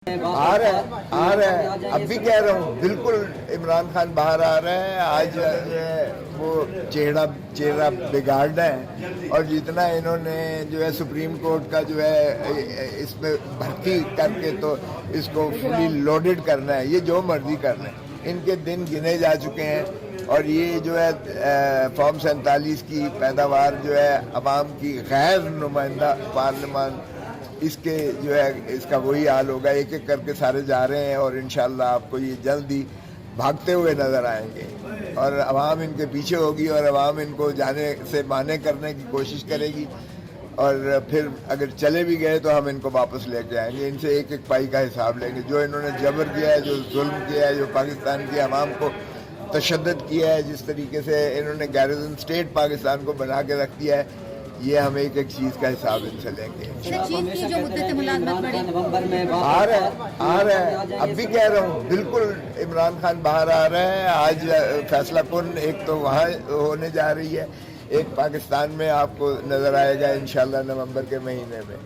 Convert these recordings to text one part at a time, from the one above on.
آ رہا ہے اب بھی کہہ رہا ہوں بالکل عمران خان باہر آ رہا ہے. آج وہ چہرہ بگاڑنا ہے اور جتنا انہوں نے جو ہے سپریم کورٹ کا جو ہے اس میں بھرتی کر کے تو اس کو فلی لوڈڈ کرنا ہے. یہ جو مرضی کرنا ہے, ان کے دن گنے جا چکے ہیں. اور یہ جو ہے فارم 47 کی پیداوار جو ہے عوام کی غیر نمائندہ پارلیمان, اس کے جو ہے اس کا وہی حال ہوگا. ایک ایک کر کے سارے جا رہے ہیں اور انشاءاللہ آپ کو یہ جلد ہی بھاگتے ہوئے نظر آئیں گے اور عوام ان کے پیچھے ہوگی اور عوام ان کو جانے سے مانے کرنے کی کوشش کرے گی. اور پھر اگر چلے بھی گئے تو ہم ان کو واپس لے کے آئیں گے. ان سے ایک ایک پائی کا حساب لیں گے. جو انہوں نے جبر کیا ہے, جو ظلم کیا ہے, جو پاکستان کی عوام کو تشدد کیا ہے, جس طریقے سے انہوں نے گیرزن اسٹیٹ پاکستان کو بنا کے رکھ دیا ہے, یہ ہم ایک ایک چیز کا حساب ان سے لیں گے. آ رہا ہے اب بھی کہہ رہا ہوں بالکل عمران خان باہر آ رہا ہے. آج فیصلہ کن ایک تو وہاں ہونے جا رہی ہے, ایک پاکستان میں آپ کو نظر آئے گا انشاءاللہ نومبر کے مہینے میں.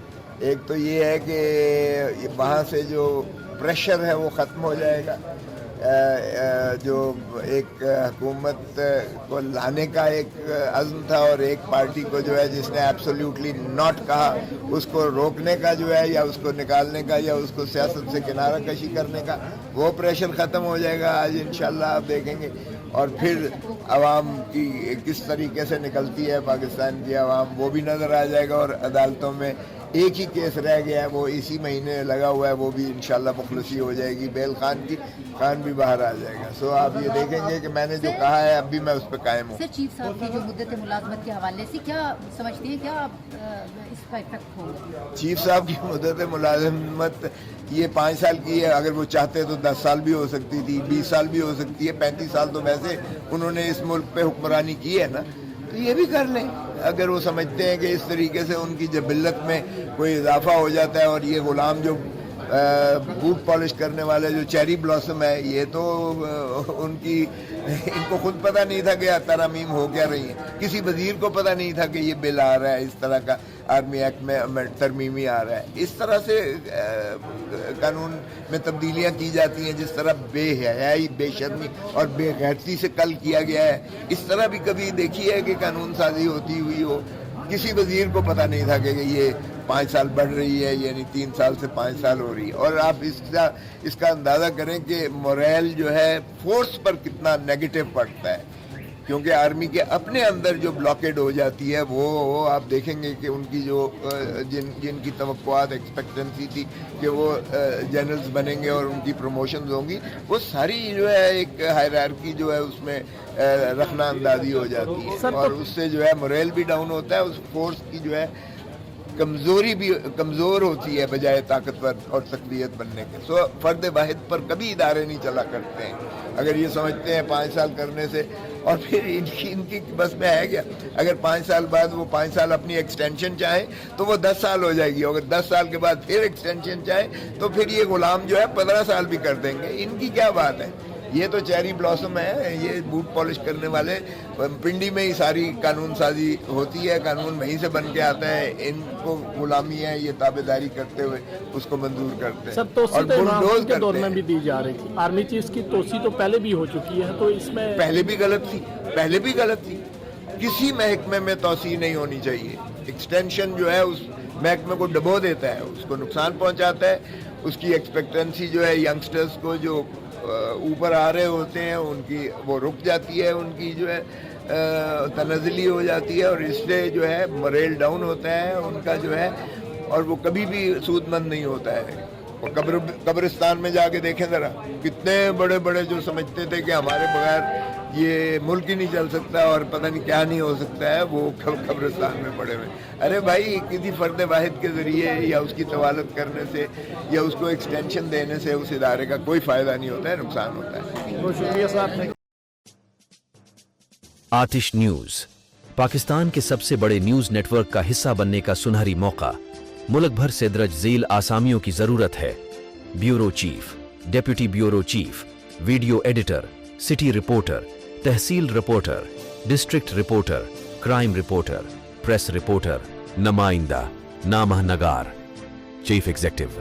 ایک تو یہ ہے کہ وہاں سے جو پریشر ہے وہ ختم ہو جائے گا. جو ایک حکومت کو لانے کا ایک عزم تھا اور ایک پارٹی کو جو ہے جس نے ایبسولیوٹلی ناٹ کہا, اس کو روکنے کا جو ہے یا اس کو نکالنے کا یا اس کو سیاست سے کنارہ کشی کرنے کا, وہ پریشر ختم ہو جائے گا آج انشاءاللہ. آپ دیکھیں گے اور پھر عوام کی کس طریقے سے نکلتی ہے پاکستان کی عوام, وہ بھی نظر آ جائے گا. اور عدالتوں میں ایک ہی کیس رہ گیا ہے, وہ اسی مہینے لگا ہوا ہے, وہ بھی انشاءاللہ مخلصی ہو جائے گی بیل خان کی. خان بھی باہر آ جائے گا. سو آپ یہ دیکھیں گے کہ میں نے جو کہا ہے اب بھی میں اس پہ قائم ہوں. سر, چیف صاحب کی جو مدت ملازمت کے حوالے سے کیا سمجھتے ہیں, کیا اس کا افیکٹ ہوگا؟ چیف صاحب کی مدت ملازمت یہ 5 سال کی ہے. اگر وہ چاہتے تو 10 سال بھی ہو سکتی تھی, 20 سال بھی ہو سکتی ہے. 35 سال تو ویسے انہوں نے اس ملک پہ حکمرانی کی ہے نا, تو یہ بھی کر لیں اگر وہ سمجھتے ہیں کہ اس طریقے سے ان کی جبلت میں کوئی اضافہ ہو جاتا ہے. اور یہ غلام جو بوٹ پالش کرنے والے جو چیری بلاسم ہے, یہ تو ان کو خود پتہ نہیں تھا کہ ترامیم ہو کیا رہی ہیں. کسی وزیر کو پتہ نہیں تھا کہ یہ بل آ رہا ہے, اس طرح کا آرمی ایکٹ میں ترمیمی آ رہا ہے. اس طرح سے قانون میں تبدیلیاں کی جاتی ہیں جس طرح بے حیائی, بے شرمی اور بے غیرتی سے کل کیا گیا ہے. اس طرح بھی کبھی دیکھی ہے کہ قانون سازی ہوتی ہوئی ہو. کسی وزیر کو پتہ نہیں تھا کہ یہ 5 سال بڑھ رہی ہے, یعنی 3 سال سے 5 سال ہو رہی ہے. اور آپ اس کا اندازہ کریں کہ موریل جو ہے فورس پر کتنا نیگیٹو پڑتا ہے, کیونکہ آرمی کے اپنے اندر جو بلاکیڈ ہو جاتی ہے وہ آپ دیکھیں گے کہ ان کی جو جن کی توقعات ایکسپیکٹنسی تھی کہ وہ جنرلز بنیں گے اور ان کی پروموشنز ہوں گی, وہ ساری جو ہے ایک ہائرارکی جو ہے اس میں رخنا اندازی ہو جاتی ہے. اور اس سے جو ہے موریل بھی ڈاؤن ہوتا ہے. اس فورس کی جو ہے کمزوری بھی کمزور ہوتی ہے بجائے طاقتور اور تقویت بننے کے. سو فرد واحد پر کبھی ادارے نہیں چلا کرتے ہیں اگر یہ سمجھتے ہیں 5 سال کرنے سے. اور پھر ان کی بس میں ہے کیا, اگر 5 سال بعد وہ 5 سال اپنی ایکسٹینشن چاہیں تو وہ 10 سال ہو جائے گی. اگر 10 سال کے بعد پھر ایکسٹینشن چاہیں تو پھر یہ غلام جو ہے 15 سال بھی کر دیں گے. ان کی کیا بات ہے, یہ تو چیری بلاسم ہے. یہ بوٹ پالش کرنے والے پنڈی میں ہی ساری قانون سازی ہوتی ہے, قانون وہیں سے بن کے آتا ہے. ان کو غلامی ہے, یہ تابع داری کرتے ہوئے اس کو منظور کرتے ہیں. سر, توسیع تو عمران کے دور میں بھی دی جا رہی تھی. آرمی چیف کی توسیع تو پہلے بھی ہو چکی ہے, تو اس میں پہلے بھی غلط تھی. کسی محکمے میں توسیع نہیں ہونی چاہیے. ایکسٹینشن جو ہے اس محکمے کو ڈبو دیتا ہے, اس کو نقصان پہنچاتا ہے. اس کی ایکسپیکٹنسی جو ہے ینگسٹرز کو جو اوپر آ رہے ہوتے ہیں ان کی وہ رک جاتی ہے, ان کی جو ہے تنزلی ہو جاتی ہے, اور اس سے جو ہے موریل ڈاؤن ہوتا ہے ان کا جو ہے, اور وہ کبھی بھی سود مند نہیں ہوتا ہے. اور قبرستان میں جا کے دیکھیں ذرا, کتنے بڑے بڑے جو سمجھتے تھے کہ ہمارے بغیر یہ ملک ہی نہیں چل سکتا اور پتہ نہیں کیا نہیں ہو سکتا ہے, وہ قبرستان میں پڑے ہوئے. ارے بھائی, کسی فرد واحد کے ذریعے یا اس کی طوالت کرنے سے یا اس کو ایکسٹینشن دینے سے اس ادارے کا کوئی فائدہ نہیں ہوتا ہے, نقصان ہوتا ہے. بہت شکریہ صاحب. آتش نیوز پاکستان کے سب سے بڑے نیوز نیٹ ورک کا حصہ بننے کا سنہری موقع. ملک بھر سے درج ذیل آسامیوں کی ضرورت ہے. Bureau chief, deputy bureau chief, video editor, city reporter, تحصیل reporter, district reporter, crime reporter, press reporter, نمائندہ, نامہ نگار. Chief executive